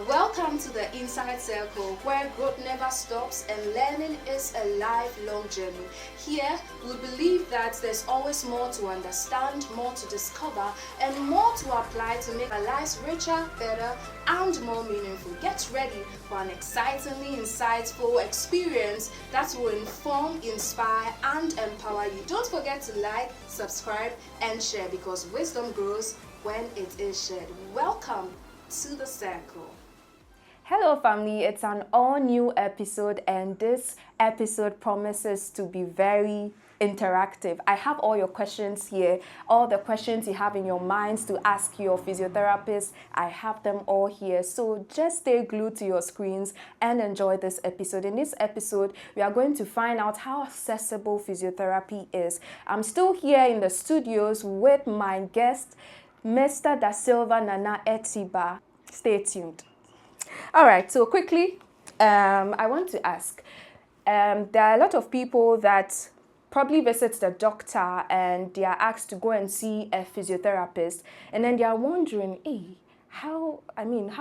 Welcome to the Inside Circle, where growth never stops and learning is a lifelong journey. Here, we believe that there's always more to understand, more to discover, and more to apply to make our lives richer, better, and more meaningful. Get ready for an excitingly insightful experience that will inform, inspire, and empower you. Don't forget to like, subscribe, and share because wisdom grows when it is shared. Welcome to the circle. Hello family, it's an all new episode and this episode promises to be very interactive. I have all your questions here, all the questions you have in your minds to ask your physiotherapist. I have them all here. So just stay glued to your screens and enjoy this episode. In this episode, we are going to find out how accessible physiotherapy is. I'm still here in the studios with my guest, Mr. Da Silva Nana Etiba. Stay tuned. All right, so quickly, I want to ask, there are a lot of people that probably visit the doctor and they are asked to go and see a physiotherapist, and then they are wondering, hey, how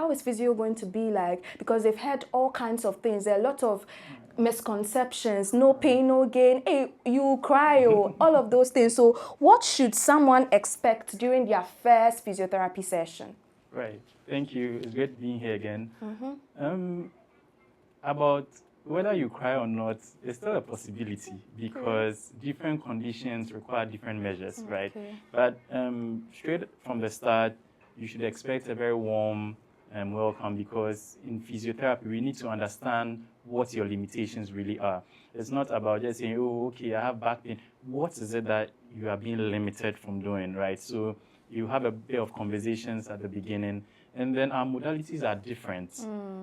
is physio going to be like? Because they've heard all kinds of things. There are a lot of misconceptions, no pain, no gain, hey, you cry, or all of those things. So what should someone expect during their first physiotherapy session? Right. Thank you. It's great being here again. About whether you cry or not, it's still a possibility because different conditions require different measures, right? But straight from the start, you should expect a very warm welcome because in physiotherapy, we need to understand what your limitations really are. It's not about just saying, oh, okay, I have back pain. What is it that you are being limited from doing, right? So you have a bit of conversations at the beginning, and then our modalities are different.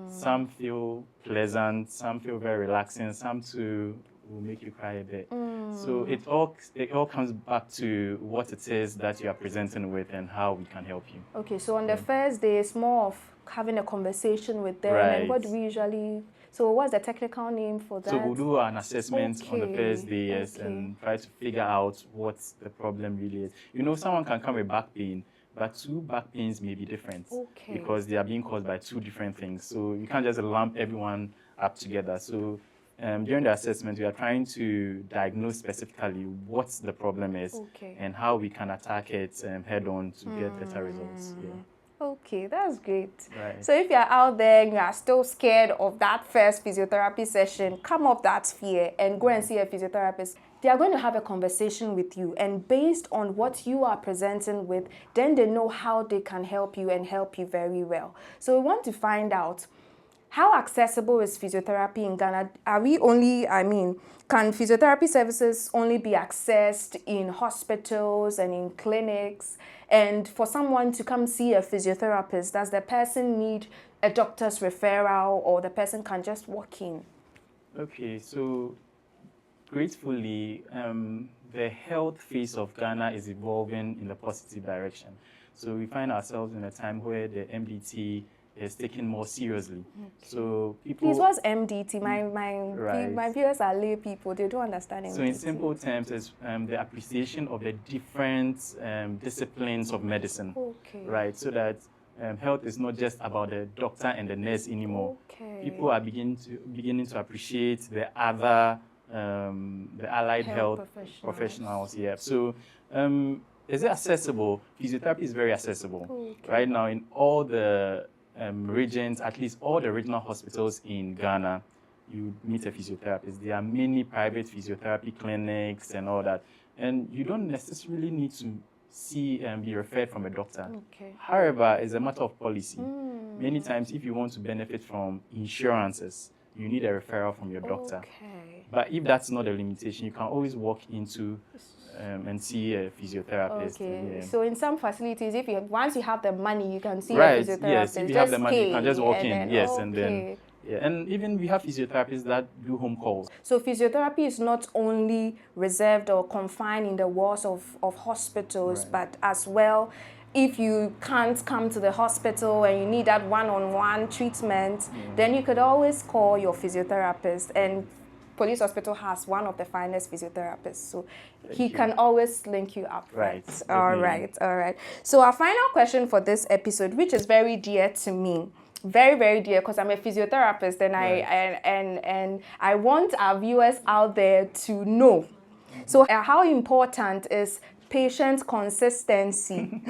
Some feel pleasant, some feel very relaxing, some too will make you cry a bit. So it all comes back to what it is that you are presenting with and how we can help you. Okay, so on the first day, it's more of having a conversation with them. Right. And what do we usually... So what's the technical name for that? So we'll do an assessment on the first day, yes, and try to figure out what the problem really is. You know, someone can come with back pain, but two back pains may be different because they are being caused by two different things. So you can't just lump everyone up together. So during the assessment, we are trying to diagnose specifically what the problem is and how we can attack it head on to get better results. Yeah. Okay, that's great. Right. So if you're out there and you are still scared of that first physiotherapy session, come off that fear and go and see a physiotherapist. They are going to have a conversation with you, and based on what you are presenting with, then they know how they can help you and help you very well. So we want to find out, how accessible is physiotherapy in Ghana? Can physiotherapy services only be accessed in hospitals and in clinics? And for someone to come see a physiotherapist, does the person need a doctor's referral or the person can just walk in? Okay, so gratefully, the health face of Ghana is evolving in the positive direction. So we find ourselves in a time where the MDT is taken more seriously. So people... Please, what's MDT? My viewers are lay people. They don't understand MDT. So in simple terms, it's the appreciation of the different disciplines of medicine. Right? So that health is not just about the doctor and the nurse anymore. People are beginning to appreciate the other, the allied health professionals. Yeah. So is it accessible? Physiotherapy is very accessible. Right now in all the regions, at least all the regional hospitals in Ghana, you meet a physiotherapist. There are many private physiotherapy clinics and all that. And you don't necessarily need to be referred from a doctor. However, it's a matter of policy. Many times, if you want to benefit from insurances, you need a referral from your doctor. But if that's not a limitation, you can always walk into and see a physiotherapist. So in some facilities, once you have the money, you can see a physiotherapist. Yes, if you have the money, you can just walk in. And even we have physiotherapists that do home calls. So physiotherapy is not only reserved or confined in the walls of hospitals, but as well, if you can't come to the hospital and you need that one-on-one treatment, then you could always call your physiotherapist. And Police Hospital has one of the finest physiotherapists, so he can always link you up. Right. All right. So our final question for this episode, which is very dear to me, very, very dear because I'm a physiotherapist, and I want our viewers out there to know. So how important is patient consistency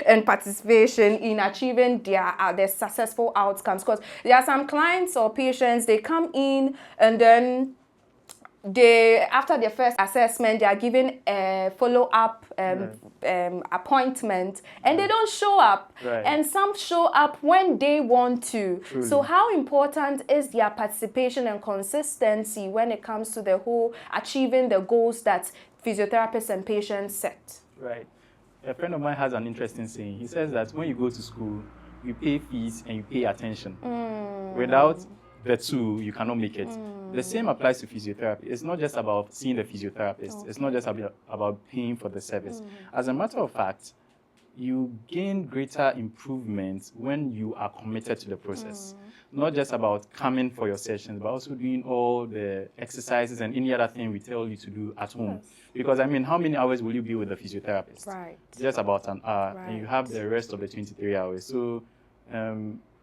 and participation in achieving their successful outcomes? Because there are some clients or patients, they come in and then after their first assessment, they are given a follow-up appointment, and they don't show up. And some show up when they want to. Truly. So how important is their participation and consistency when it comes to the whole achieving the goals that physiotherapists and patients set? Right. A friend of mine has an interesting saying. He says that when you go to school, you pay fees and you pay attention. Without the two, you cannot make it. The same applies to physiotherapy. It's not just about seeing the physiotherapist. It's not just about paying for the service. As a matter of fact, you gain greater improvement when you are committed to the process. Not just about coming for your sessions, but also doing all the exercises and any other thing we tell you to do at home. Because, I mean, how many hours will you be with the physiotherapist? Just about an hour. And you have the rest of the 23 hours. So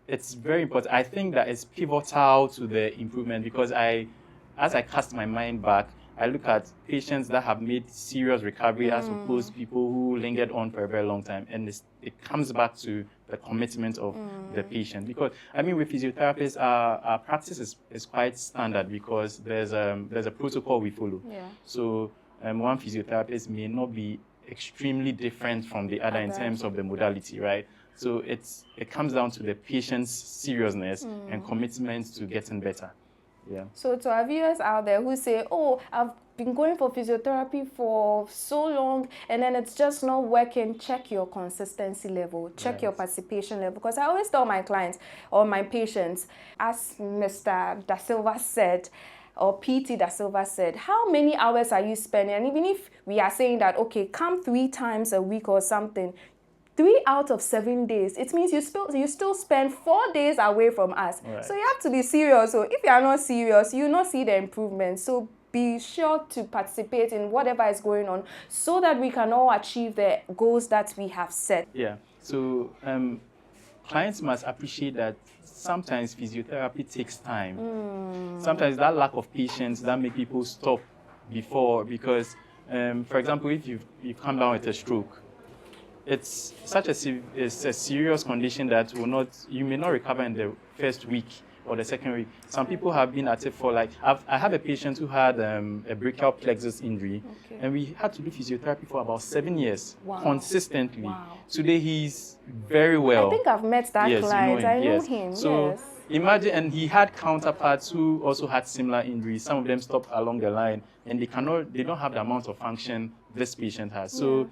it's very important. I think that it's pivotal to the improvement because as I cast my mind back, I look at patients that have made serious recovery as opposed to people who lingered on for a very long time. And it comes back to the commitment of the patient. Because, I mean, with physiotherapists, our practice is quite standard because there's a protocol we follow. So one physiotherapist may not be extremely different from the other in terms of the modality, right? So it comes down to the patient's seriousness and commitment to getting better. Yeah. So to our viewers out there who say, oh, I've been going for physiotherapy for so long and then it's just not working, check your consistency level, check your participation level. Because I always tell my clients or my patients, as Mr. Da Silva said, or PT Da Silva said, how many hours are you spending? And even if we are saying that, okay, come 3 times a week or something, 3 out of 7 days, it means you still spend 4 days away from us. So you have to be serious. So if you are not serious, you will not see the improvement. So be sure to participate in whatever is going on so that we can all achieve the goals that we have set. Yeah. So clients must appreciate that sometimes physiotherapy takes time. Sometimes that lack of patience that make people stop before because, for example, if you've come down with a stroke, it's such a serious condition that you may not recover in the first week or the second week. Some people have been at it for I have a patient who had a brachial plexus injury, and we had to do physiotherapy for about 7 years consistently. Today he's very well. I think I've met that client. I know him. So imagine, and he had counterparts who also had similar injuries. Some of them stopped along the line, and they don't have the amount of function this patient has. So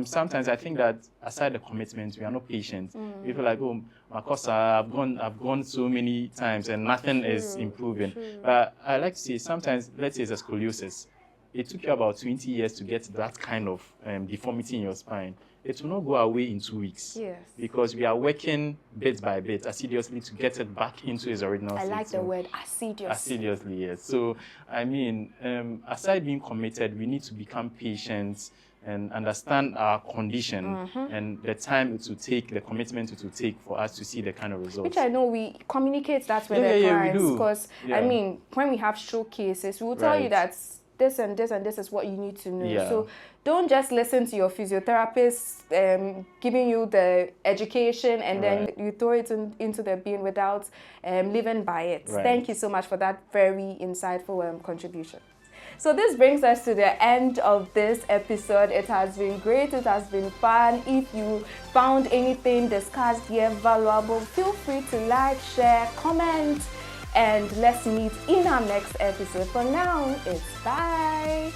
sometimes I think that aside the commitment, we are not patient. We feel like, oh, Makosa, I've gone so many times and nothing is improving. But I like to say sometimes, let's say it's a scoliosis. It took you about 20 years to get that kind of deformity in your spine. It will not go away in 2 weeks. Because we are working bit by bit, assiduously, to get it back into its original state. I like the word assiduous. Assiduously, yes. So, I mean, aside being committed, we need to become patient and understand our condition and the time it will take, the commitment it will take for us to see the kind of results. Which I know we communicate that with the clients because, I mean, when we have showcases, we will tell you that this and this and this is what you need to know. So don't just listen to your physiotherapist giving you the education and then you throw it into the bin without living by it. Thank you so much for that very insightful contribution. So this brings us to the end of this episode. It has been great. It has been fun. If you found anything discussed here valuable, feel free to like, share, comment, and let's meet in our next episode. For now, it's bye.